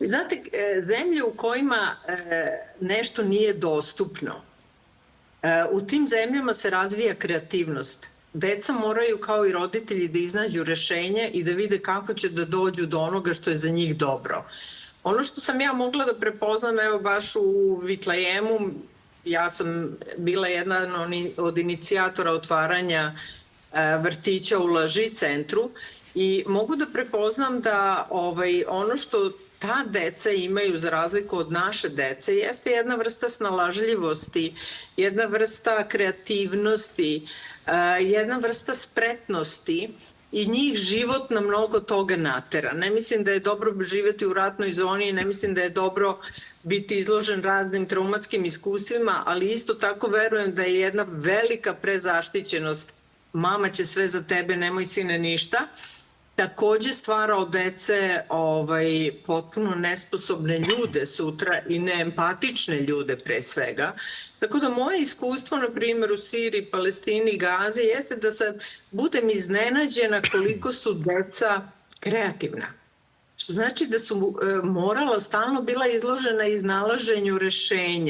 Znate, zemlje u kojima nešto nije dostupno, u tim zemljama se razvija kreativnost. Deca moraju kao i roditelji da iznađu rešenje i da vide kako će da dođu do onoga što je za njih dobro. Ono što sam ja mogla da prepoznam, evo baš u Vitlajemu, ja sam bila jedan od inicijatora otvaranja vrtića u Laži centru i mogu da prepoznam da ono što ta deca imaju za razliku od naše dece jeste jedna vrsta snalažljivosti, jedna vrsta kreativnosti, jedna vrsta spretnosti i njih život na mnogo toga natera. Ne mislim da je dobro živeti u ratnoj zoni, ne mislim da je dobro biti izložen raznim traumatskim iskustvima, ali isto tako verujem da je jedna velika prezaštićenost. Mama će sve za tebe, nemoj sine ništa. Takođe stvara od dece potpuno nesposobne ljude sutra i neempatične ljude pre svega. Tako da moje iskustvo, na primjer, u Siriji, Palestini, Gazi, jeste da sad budem iznenađena koliko su deca kreativna. Što znači da su morala stalno bila izložena iznalaženju rešenja.